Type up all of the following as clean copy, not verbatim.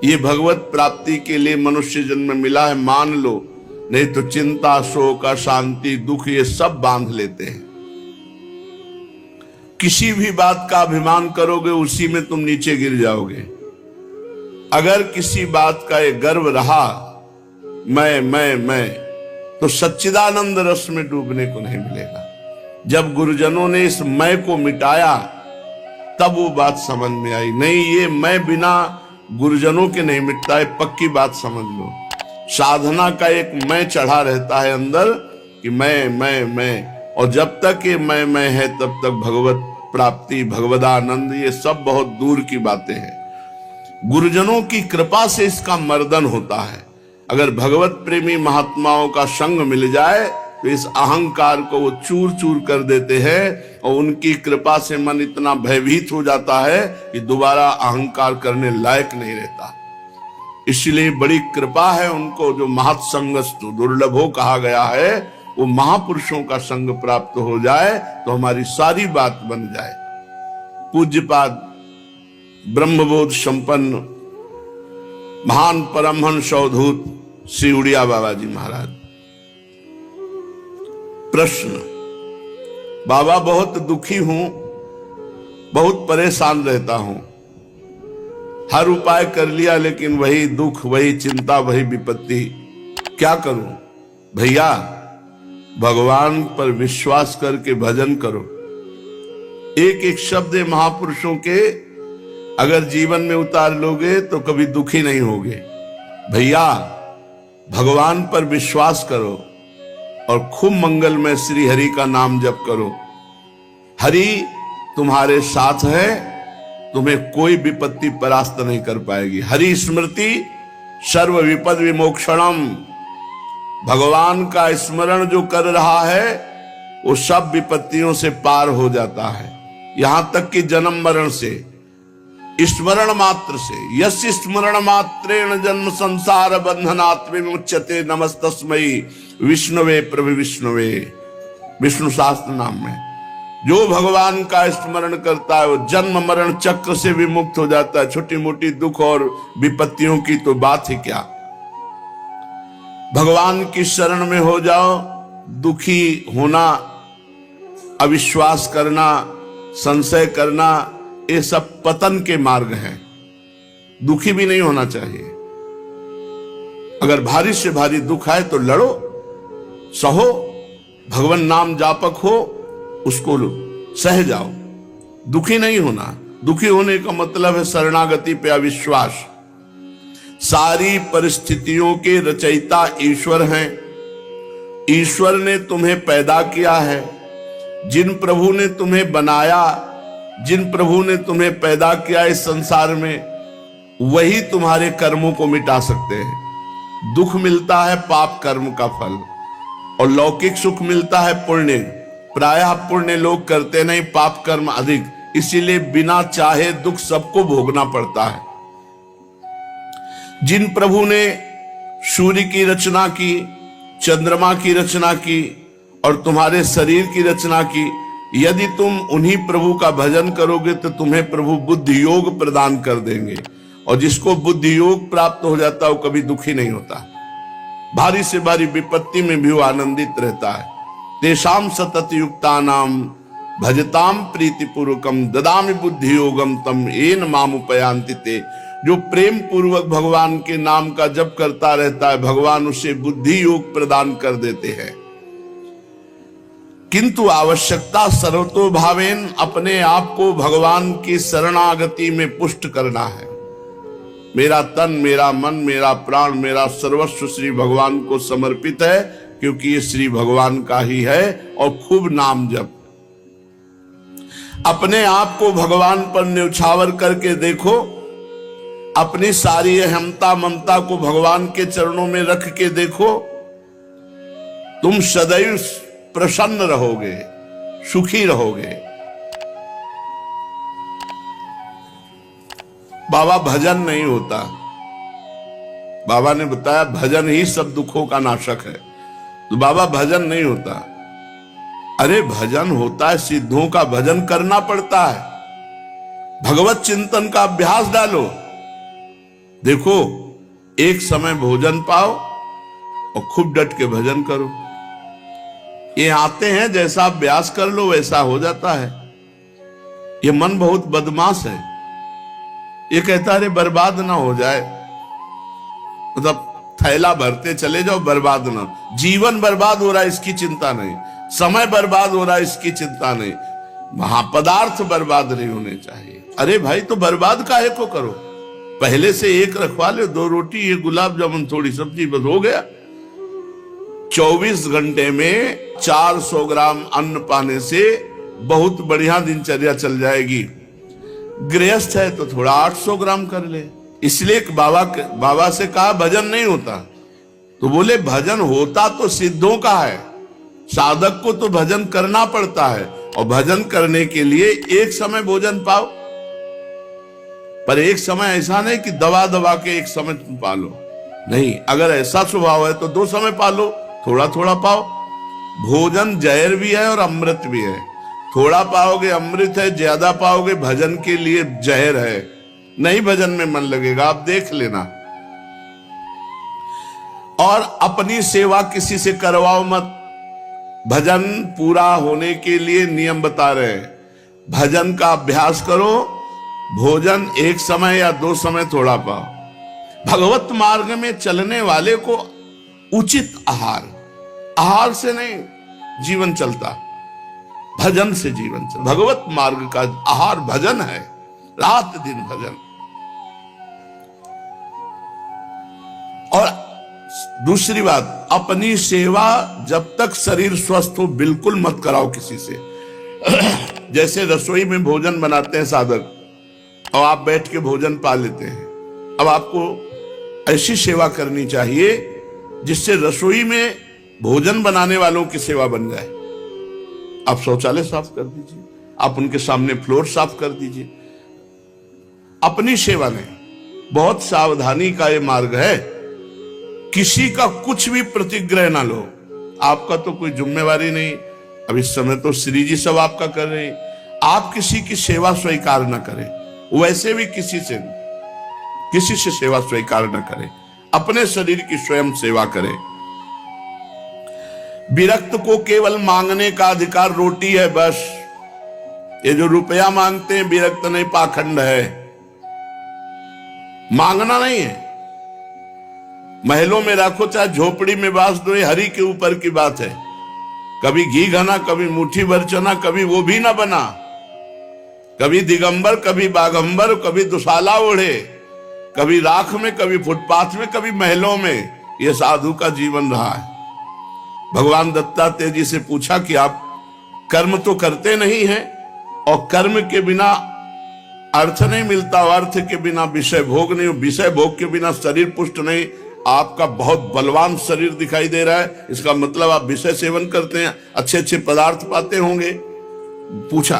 ये भगवत प्राप्ति के लिए मनुष्य जन्म मिला है मान लो, नहीं तो चिंता, शोक, अशांति, दुख ये सब बांध लेते हैं। किसी भी बात का अभिमान करोगे उसी में तुम नीचे गिर जाओगे। अगर किसी बात का ये गर्व रहा मैं, तो सच्चिदानंद रस में डूबने को नहीं मिलेगा। जब गुरुजनों ने इस मैं को मिटाया तब वो बात समझ में आई, नहीं ये मैं बिना गुरुजनों के नहीं मिटता है, पक्की बात समझ लो। साधना का एक मैं चढ़ा रहता है अंदर कि मैं, और जब तक ये मैं है तब तक भगवत प्राप्ति, भगवदानंद ये सब बहुत दूर की बातें हैं। गुरुजनों की कृपा से इसका मर्दन होता है। अगर भगवत प्रेमी महात्माओं का संग मिल जाए तो इस अहंकार को वो चूर चूर कर देते हैं, और उनकी कृपा से मन इतना भयभीत हो जाता है कि दोबारा अहंकार करने लायक नहीं रहता। इसलिए बड़ी कृपा है उनको जो महत्संगस्तु दुर्लभो कहा गया है, वो महापुरुषों का संग प्राप्त हो जाए तो हमारी सारी बात बन जाए। पूज्यपाद ब्रह्मबोध संपन्न महान परमहंस अवधूत श्री उड़िया बाबा जी महाराज। प्रश्न, बाबा बहुत दुखी हूं, बहुत परेशान रहता हूं, हर उपाय कर लिया लेकिन वही दुख, वही चिंता, वही विपत्ति, क्या करूं? भैया भगवान पर विश्वास करके भजन करो। एक एक शब्द महापुरुषों के अगर जीवन में उतार लोगे तो कभी दुखी नहीं होगे। भैया भगवान पर विश्वास करो और खूब मंगलमय श्री हरि का नाम जप करो। हरि तुम्हारे साथ है, तुम्हें कोई विपत्ति परास्त नहीं कर पाएगी। हरि स्मृति सर्व विपद विमोक्षणम। भगवान का स्मरण जो कर रहा है वो सब विपत्तियों से पार हो जाता है, यहां तक कि जन्म मरण से, स्मरण मात्र से। यस्य स्मरण मात्रेण जन्म संसार बंधनात् विमुच्यते नमस्तस्मै विष्णुवे प्रभु विष्णुवे। विष्णु शास्त्र नाम में जो भगवान का स्मरण करता है वो जन्म मरण चक्र से विमुक्त हो जाता है। छोटी मोटी दुख और विपत्तियों की तो बात ही क्या। भगवान की शरण में हो जाओ। दुखी होना, अविश्वास करना, संशय करना, ये सब पतन के मार्ग हैं। दुखी भी नहीं होना चाहिए। अगर भारी से भारी दुख आए तो लड़ो, सहो, भगवान नाम जापक हो, उसको सह जाओ। दुखी नहीं होना। दुखी होने का मतलब है शरणागति पे अविश्वास। सारी परिस्थितियों के रचयिता ईश्वर हैं। ईश्वर ने तुम्हें पैदा किया है। जिन प्रभु ने तुम्हें बनाया, जिन प्रभु ने तुम्हें पैदा किया इस संसार में, वही तुम्हारे कर्मों को मिटा सकते हैं। दुख मिलता है पाप कर्म का फल, और लौकिक सुख मिलता है पुण्य। प्रायः पुण्य लोग करते नहीं, पाप कर्म अधिक, इसीलिए बिना चाहे दुख सबको भोगना पड़ता है। जिन प्रभु ने सूर्य की रचना की, चंद्रमा की रचना की और तुम्हारे शरीर की रचना की, यदि तुम उन्हीं प्रभु का भजन करोगे तो तुम्हें प्रभु बुद्धि योग प्रदान कर देंगे। और जिसको बुद्धि योग प्राप्त हो जाता है वो कभी दुखी नहीं होता। भारी से भारी विपत्ति में भी वो आनंदित रहता है। तेषाम सतत युक्तानाम भजताम प्रीतिपूर्वकम ददामि बुद्धि योगम तम येन मामुपयान्ति ते। जो प्रेम पूर्वक भगवान के नाम का जप करता रहता है, भगवान उसे बुद्धि योग प्रदान कर देते हैं। किंतु आवश्यकता सर्वतो भावेन, अपने आप को भगवान की शरणागति में पुष्ट करना है। मेरा तन, मेरा मन, मेरा प्राण, मेरा सर्वस्व श्री भगवान को समर्पित है, क्योंकि ये श्री भगवान का ही है। और खूब नाम जप। अपने आप को भगवान पर न्यौछावर करके देखो। अपनी सारी अहमता ममता को भगवान के चरणों में रख के देखो। तुम सदैव प्रसन्न रहोगे, सुखी रहोगे। बाबा भजन नहीं होता। बाबा ने बताया भजन ही सब दुखों का नाशक है। तो बाबा भजन नहीं होता। अरे भजन होता है, सिद्धों का भजन करना पड़ता है। भगवत चिंतन का अभ्यास डालो। देखो, एक समय भोजन पाओ और खूब डट के भजन करो। ये आते हैं, जैसा अभ्यास कर लो वैसा हो जाता है। ये मन बहुत बदमाश है। ये कहता है बर्बाद ना हो जाए, मतलब थैला भरते चले जाओ, बर्बाद ना। जीवन बर्बाद हो रहा है इसकी चिंता नहीं, समय बर्बाद हो रहा है इसकी चिंता नहीं, वहां पदार्थ बर्बाद नहीं होने चाहिए। अरे भाई, तो बर्बाद काहे को करो? पहले से एक रखवा ले, 2 रोटी, ये गुलाब जामुन, थोड़ी सब्जी, बस हो गया। 24 घंटे में 400 ग्राम अन्न पाने से बहुत बढ़िया दिनचर्या चल जाएगी। गृहस्थ है तो थोड़ा 800 ग्राम कर ले। इसलिए बाबा से कहा भजन नहीं होता, तो बोले भजन होता तो सिद्धों का है, साधक को तो भजन करना पड़ता है। और भजन करने के लिए एक समय भोजन पाओ, पर एक समय ऐसा नहीं कि दबा दबा के एक समय तुम पालो, नहीं। अगर ऐसा स्वभाव है तो 2 समय पालो, थोड़ा थोड़ा पाओ। भोजन जहर भी है और अमृत भी है। थोड़ा पाओगे अमृत है, ज्यादा पाओगे भजन के लिए जहर है। नहीं भजन में मन लगेगा, आप देख लेना। और अपनी सेवा किसी से करवाओ मत। भजन पूरा होने के लिए नियम बता रहे हैं। भजन का अभ्यास करो, भोजन एक समय या 2 समय थोड़ा पाओ। भगवत मार्ग में चलने वाले को उचित आहार से नहीं जीवन चलता, भजन से जीवन चलता। भगवत मार्ग का आहार भजन है, रात दिन भजन। और दूसरी बात, अपनी सेवा जब तक शरीर स्वस्थ हो बिल्कुल मत कराओ किसी से। जैसे रसोई में भोजन बनाते हैं साधक, और आप बैठ के भोजन पा लेते हैं। अब आपको ऐसी सेवा करनी चाहिए जिससे रसोई में भोजन बनाने वालों की सेवा बन जाए। आप शौचालय साफ कर दीजिए, आप उनके सामने फ्लोर साफ कर दीजिए। अपनी सेवा में बहुत सावधानी का ये मार्ग है। किसी का कुछ भी प्रतिग्रह ना लो। आपका तो कोई जिम्मेवारी नहीं। अब इस समय तो श्री जी सब आपका कर रहे हैं। आप किसी की सेवा स्वीकार न करें, वैसे भी किसी से सेवा स्वीकार न करें। अपने शरीर की स्वयं सेवा करें। विरक्त को केवल मांगने का अधिकार रोटी है, बस। ये जो रुपया मांगते हैं विरक्त नहीं, पाखंड है। मांगना नहीं है। महलों में रखो चाहे झोपड़ी में बांस दो, ये हरि के ऊपर की बात है। कभी घी घना, कभी मुट्ठी भर चना, कभी वो भी ना बना। कभी दिगंबर, कभी बागंबर, कभी दुशाला ओढ़े, कभी राख में, कभी फुटपाथ में, कभी महलों में। यह साधु का जीवन रहा है। भगवान दत्तात्रेय जी से पूछा कि आप कर्म तो करते नहीं हैं, और कर्म के बिना अर्थ नहीं मिलता, और अर्थ के बिना विषय भोग नहीं, विषय भोग के बिना शरीर पुष्ट नहीं। आपका बहुत बलवान शरीर दिखाई दे रहा है, इसका मतलब आप विषय सेवन करते हैं, अच्छे अच्छे पदार्थ पाते होंगे। पूछा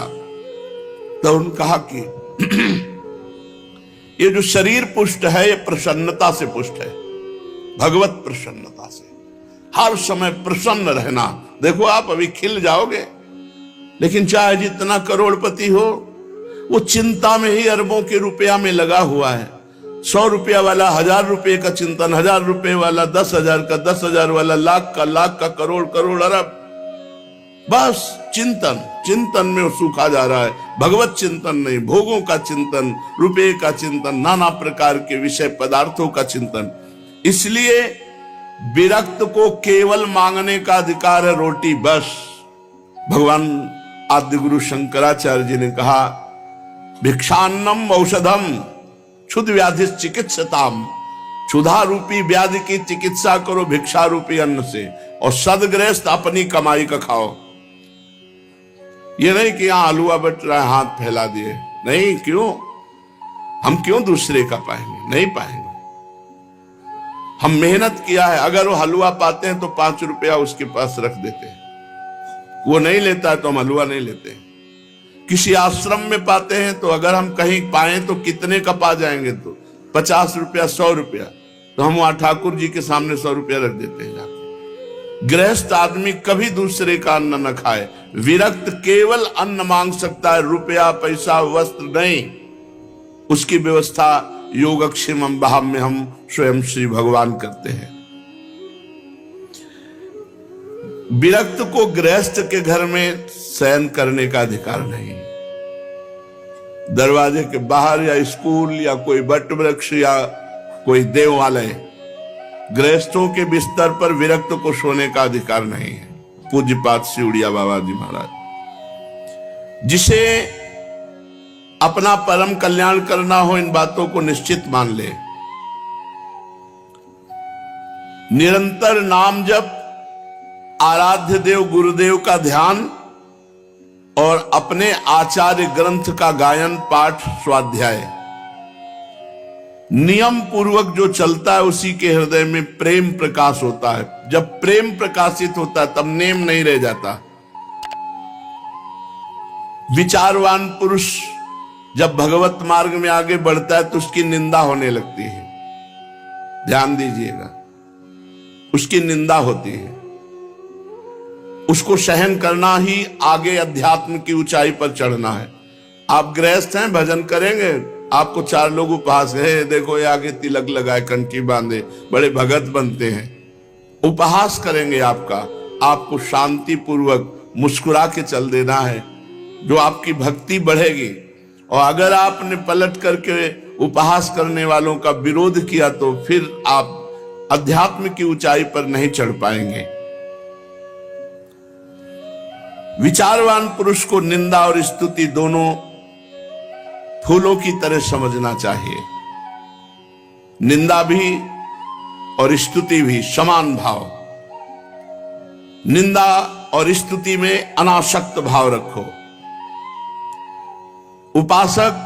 तो उन्होंने कहा कि ये जो शरीर पुष्ट है, ये प्रसन्नता से पुष्ट है, भगवत प्रसन्नता से। हर समय प्रसन्न रहना। देखो, आप अभी खिल जाओगे, लेकिन चाहे जितना करोड़पति हो, वो चिंता में ही अरबों के रुपया में लगा हुआ है। 100 रुपया वाला 1000 रुपये का चिंतन, 1000 रुपये वाला 10,000 का, 10,000 वाला लाख का, करोड़ करोड़ अरब। बस चिंतन में वो सूखा जा रहा है। भगवत चिंतन नहीं, भोगों का चिंतन, रुपये का चिंतन, नाना प्रकार के विषय पदार्थों का चिंतन। इसलिए विरक्त को केवल मांगने का अधिकार है, रोटी, बस। भगवान आदि गुरु शंकराचार्य जी ने कहा, भिक्षान्नम औषधम क्षुध व्याधि चिकित्सताम। क्षुधा रूपी व्याधि की चिकित्सा करो भिक्षा रूपी अन्न से, और सदगृहस्थ अपनी कमाई का खाओ। ये नहीं कि यहां हलवा बट रहा है, हाथ फैला दिए। नहीं, क्यों? हम क्यों दूसरे का पाएंगे? नहीं पाएंगे। हम मेहनत किया है। अगर वो हलवा पाते हैं तो 5 रुपया उसके पास रख देते हैं। वो नहीं लेता है तो हम हलवा नहीं लेते हैं। किसी आश्रम में पाते हैं तो अगर हम कहीं पाए तो कितने का पा जाएंगे, तो 50 रुपया, 100 रुपया, तो हम वहां ठाकुर जी के सामने 100 रुपया रख देते हैं जाके। गृहस्थ आदमी कभी दूसरे का अन्न न खाए। विरक्त केवल अन्न मांग सकता है, रुपया, पैसा, वस्त्र नहीं। उसकी व्यवस्था योगक्षेमम वहाम्य हम स्वयं श्री भगवान करते हैं। विरक्त को गृहस्थ के घर में शयन करने का अधिकार नहीं। दरवाजे के बाहर या स्कूल या कोई वट वृक्ष या कोई देवालय, गृहस्थों के बिस्तर पर विरक्त को सोने का अधिकार नहीं है। पूज्यपाद सिउड़िया बाबा जी महाराज। जिसे अपना परम कल्याण करना हो, इन बातों को निश्चित मान ले। निरंतर नाम जप, आराध्य देव गुरुदेव का ध्यान और अपने आचार्य ग्रंथ का गायन पाठ स्वाध्याय नियम पूर्वक जो चलता है, उसी के हृदय में प्रेम प्रकाश होता है। जब प्रेम प्रकाशित होता है तब नेम नहीं रह जाता। विचारवान पुरुष जब भगवत मार्ग में आगे बढ़ता है तो उसकी निंदा होने लगती है। ध्यान दीजिएगा, उसकी निंदा होती है। उसको सहन करना ही आगे अध्यात्म की ऊंचाई पर चढ़ना है। आप गृहस्थ हैं, भजन करेंगे, आपको 4 लोग उपहास है, देखो ये आगे तिलक लगाए, कंठी बांधे, बड़े भगत बनते हैं, उपहास करेंगे आपका। आपको शांति पूर्वक मुस्कुरा के चल देना है, जो आपकी भक्ति बढ़ेगी। और अगर आपने पलट करके उपहास करने वालों का विरोध किया तो फिर आप अध्यात्म की ऊंचाई पर नहीं चढ़ पाएंगे। विचारवान पुरुष को निंदा और स्तुति दोनों फूलों की तरह समझना चाहिए। निंदा भी और स्तुति भी समान भाव। निंदा और स्तुति में अनासक्त भाव रखो। उपासक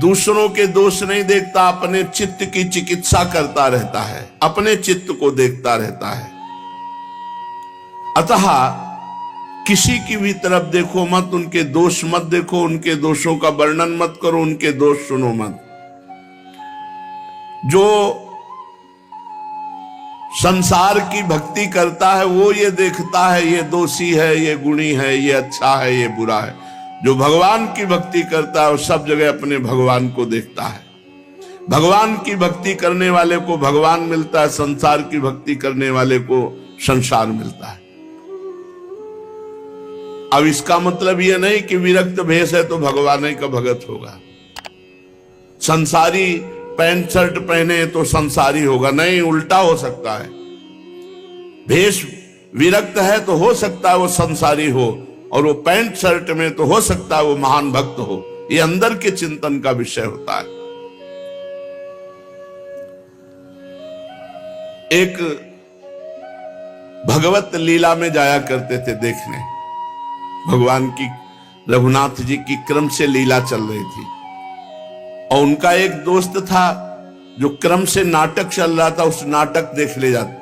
दूसरों के दोष नहीं देखता, अपने चित्त की चिकित्सा करता रहता है, अपने चित्त को देखता रहता है। अतः किसी की भी तरफ देखो मत, उनके दोष मत देखो, उनके दोषों का वर्णन मत करो, उनके दोष सुनो मत। जो संसार की भक्ति करता है वो ये देखता है ये दोषी है, ये गुणी है, ये अच्छा है, ये बुरा है। जो भगवान की भक्ति करता है वो सब जगह अपने भगवान को देखता है। भगवान की भक्ति करने वाले को भगवान मिलता है, संसार की भक्ति करने वाले को संसार मिलता है। अब इसका मतलब यह नहीं कि विरक्त भेष है तो भगवान ही का भगत होगा, संसारी पैंट शर्ट पहने तो संसारी होगा, नहीं, उल्टा हो सकता है। भेष विरक्त है तो हो सकता है वो संसारी हो, और वो पैंट शर्ट में तो हो सकता है वो महान भक्त हो। ये अंदर के चिंतन का विषय होता है। एक भगवत लीला में जाया करते थे देखने, भगवान की, रघुनाथ जी की क्रम से लीला चल रही थी, और उनका एक दोस्त था जो क्रम से नाटक चल रहा था, उस नाटक देख ले जाते।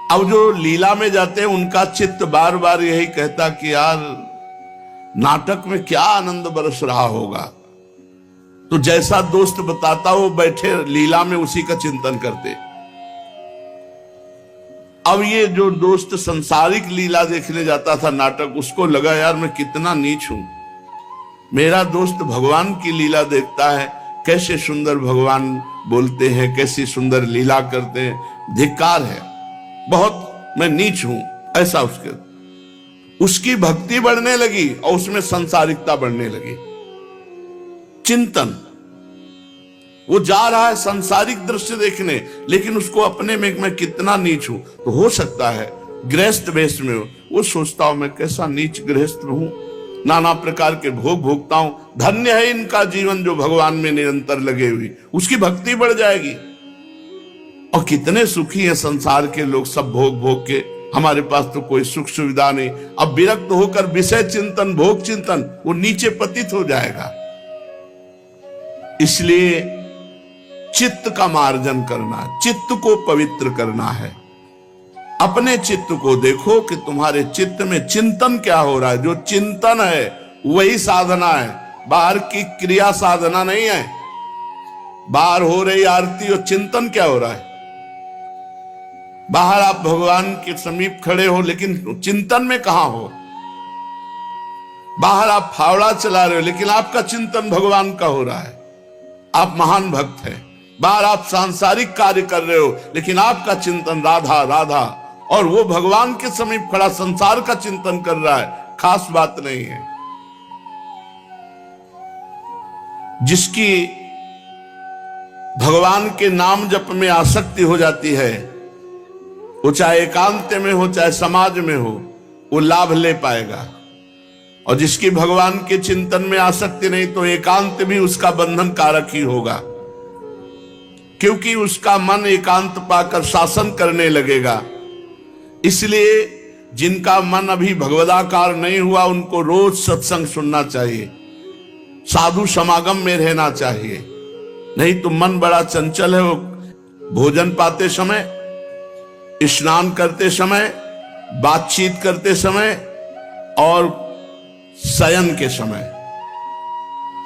अब जो लीला में जाते हैं उनका चित्त बार बार यही कहता कि यार नाटक में क्या आनंद बरस रहा होगा। तो जैसा दोस्त बताता वो बैठे लीला में उसी का चिंतन करते। अब ये जो दोस्त संसारिक लीला देखने जाता था नाटक, उसको लगा यार मैं कितना नीच हूं, मेरा दोस्त भगवान की लीला देखता है, कैसे सुंदर भगवान बोलते हैं, कैसी सुंदर लीला करते हैं, धिक्कार है, बहुत मैं नीच हूं, ऐसा उसकी भक्ति बढ़ने लगी और उसमें संसारिकता बढ़ने लगी। चिंतन, वो जा रहा है संसारिक दृश्य देखने, लेकिन उसको अपने में मैं कितना नीच हूं। तो हो सकता है गृहस्थ वेश में वो सोचता हूं मैं कैसा नीच गृहस्थ हूं, नाना प्रकार के भोग भोगता हूं, धन्य है इनका जीवन जो भगवान में निरंतर लगे हुए, उसकी भक्ति बढ़ जाएगी। और कितने सुखी हैं संसार के लोग, सब भोग भोग के, हमारे पास तो कोई सुख सुविधा नहीं। अब विरक्त होकर विषय चिंतन, भोग चिंतन, वो नीचे पतित हो जाएगा। इसलिए चित्त का मार्जन करना, चित्त को पवित्र करना है। अपने चित्त को देखो कि तुम्हारे चित्त में चिंतन क्या हो रहा है। जो चिंतन है वही साधना है, बाहर की क्रिया साधना नहीं है। बाहर हो रही आरती और चिंतन क्या हो रहा है। बाहर आप भगवान के समीप खड़े हो लेकिन चिंतन में कहां हो। बाहर आप फावड़ा चला रहे हो लेकिन आपका चिंतन भगवान का हो रहा है। आप महान भक्त हैं, बाहर आप सांसारिक कार्य कर रहे हो, लेकिन आपका चिंतन राधा राधा, और वो भगवान के समीप खड़ा संसार का चिंतन कर रहा है, खास बात नहीं है। जिसकी भगवान के नाम जप में आसक्ति हो जाती है, वो चाहे एकांत में हो चाहे समाज में हो, वो लाभ ले पाएगा। और जिसकी भगवान के चिंतन में आसक्ति नहीं, तो एकांत भी उसका बंधन कारक ही होगा, क्योंकि उसका मन एकांत पाकर शासन करने लगेगा। इसलिए जिनका मन अभी भगवदाकार नहीं हुआ, उनको रोज सत्संग सुनना चाहिए, साधु समागम में रहना चाहिए। नहीं तो मन बड़ा चंचल है। वो भोजन पाते समय, स्नान करते समय, बातचीत करते समय और शयन के समय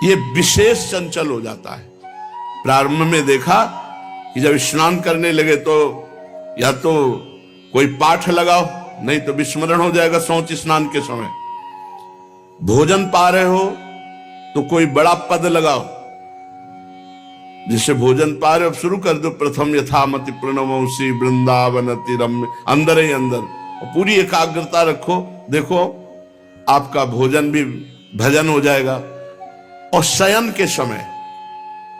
ये विशेष चंचल हो जाता है। प्रारंभ में देखा कि जब स्नान करने लगे तो या तो कोई पाठ लगाओ, नहीं तो विस्मरण हो जाएगा शौच स्नान के समय। भोजन पा रहे हो तो कोई बड़ा पद लगाओ, जिससे भोजन पा रहे हो शुरू कर दो, प्रथम यथामति प्रणवंसी वृंदावन रम्य, अंदर ही अंदर, और पूरी एकाग्रता रखो। देखो आपका भोजन भी भजन हो जाएगा। और शयन के समय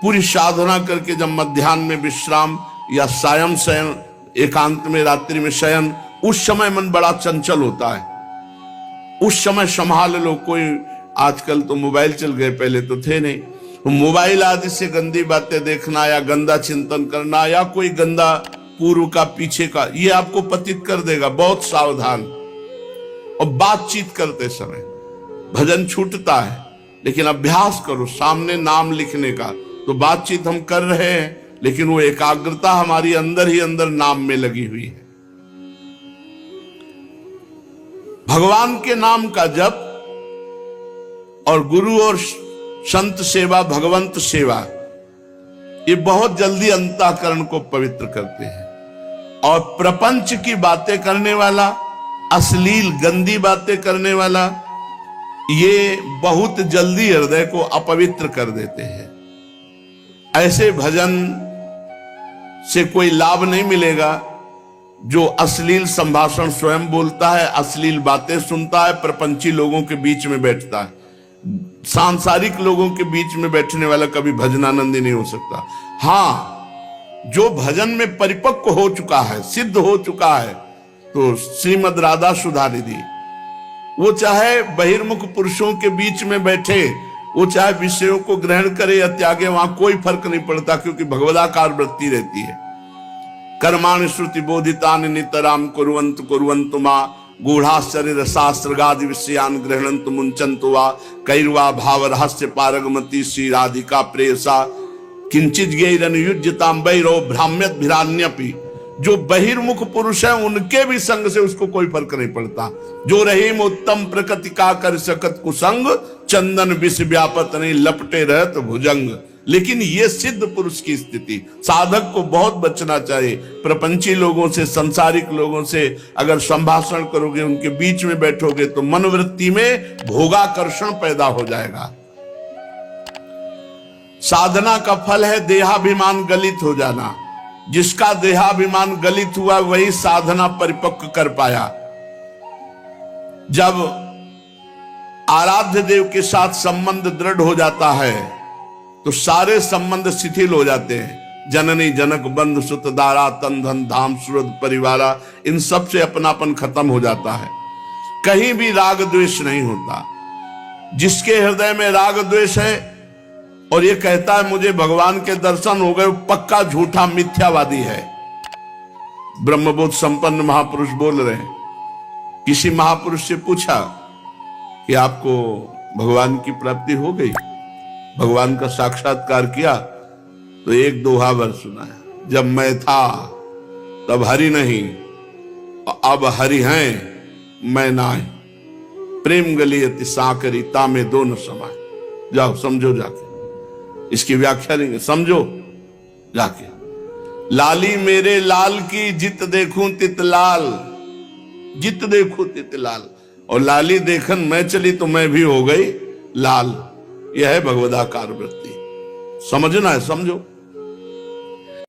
पूरी साधना करके जब मध्याह्न में विश्राम या सायं शयन, एकांत में रात्रि में शयन, उस समय मन बड़ा चंचल होता है। उस समय संभाल लो। कोई आजकल तो मोबाइल चल गए, पहले तो थे नहीं। मोबाइल आदि से गंदी बातें देखना या गंदा चिंतन करना या कोई गंदा पूर्व का पीछे का, ये आपको पतित कर देगा। बहुत सावधान। और बातचीत करते समय भजन छूटता है, लेकिन अभ्यास करो सामने नाम लिखने का। तो बातचीत हम कर रहे हैं, लेकिन वो एकाग्रता हमारी अंदर ही अंदर नाम में लगी हुई है। भगवान के नाम का जप और गुरु और संत सेवा, भगवंत सेवा, ये बहुत जल्दी अंतःकरण को पवित्र करते हैं। और प्रपंच की बातें करने वाला, अश्लील गंदी बातें करने वाला, ये बहुत जल्दी हृदय को अपवित्र कर देते हैं। ऐसे भजन से कोई लाभ नहीं मिलेगा जो अश्लील संभाषण स्वयं बोलता है, अश्लील बातें सुनता है, प्रपंची लोगों के बीच में बैठता है। सांसारिक लोगों के बीच में बैठने वाला कभी भजनानंदी नहीं हो सकता। हाँ, जो भजन में परिपक्व हो चुका है, सिद्ध हो चुका है, तो श्रीमद राधा सुधा निधि, वो चाहे बहिर्मुख पुरुषों के बीच में बैठे, वो चाहे विषयों को ग्रहण करे या त्यागे, वहां कोई फर्क नहीं पड़ता, क्योंकि भगवदाकार वृत्ति रहती है। कर्माणि श्रुति बोधितानि नितराम कुर्वन्तु कुर्वन्तु मा गूढ़ाश्चर्य रसास्त्रगादि विषयान गृह्णन्तु मुञ्चन्तु वा कैर्वा भाव रहस्य पारगमति श्री राधिका प्रेयसा किंचित गैरनुयुज्यताम वैरो भ्राम्यत भिरान्यपि। जो बहिर्मुख पुरुष है उनके भी संग से उसको कोई फर्क नहीं पड़ता। जो रहीम उत्तम प्रकृति का कर सकत कुसंग, चंदन विष व्यापत नहीं लपटे रहत भुजंग। लेकिन ये सिद्ध पुरुष की स्थिति, साधक को बहुत बचना चाहिए। प्रपंची लोगों से, संसारिक लोगों से अगर संभाषण करोगे, उनके बीच में बैठोगे, तो मनोवृत्ति में भोगाकर्षण पैदा हो जाएगा। साधना का फल है देहाभिमान गलित हो जाना। जिसका देहाभिमान गलित हुआ वही साधना परिपक्व कर पाया। जब आराध्य देव के साथ संबंध दृढ़ हो जाता है तो सारे संबंध शिथिल हो जाते हैं। जननी जनक बंधु सुत दारा तन धन धाम सुरद परिवारा, इन सब से अपनापन खत्म हो जाता है। कहीं भी राग द्वेष नहीं होता। जिसके हृदय में राग द्वेष है और ये कहता है मुझे भगवान के दर्शन हो गए, पक्का झूठा मिथ्यावादी है। ब्रह्मबोध संपन्न महापुरुष बोल रहे हैं। किसी महापुरुष से पूछा कि आपको भगवान की प्राप्ति हो गई, भगवान का साक्षात्कार किया? तो एक दोहा वर सुना है, जब मैं था तब हरि नहीं, अब हरि हैं मैं नाहि। प्रेम गलियति साकरी तामे दोनों समाय। जाओ समझो जाके, इसकी व्याख्या नहीं समझो जाके। लाली मेरे लाल की जित देखूं तित लाल, जित देखूं तित लाल। और लाली देखन मैं चली तो मैं भी हो गई लाल। यह है भगवदाकार वृत्ति। समझना है समझो।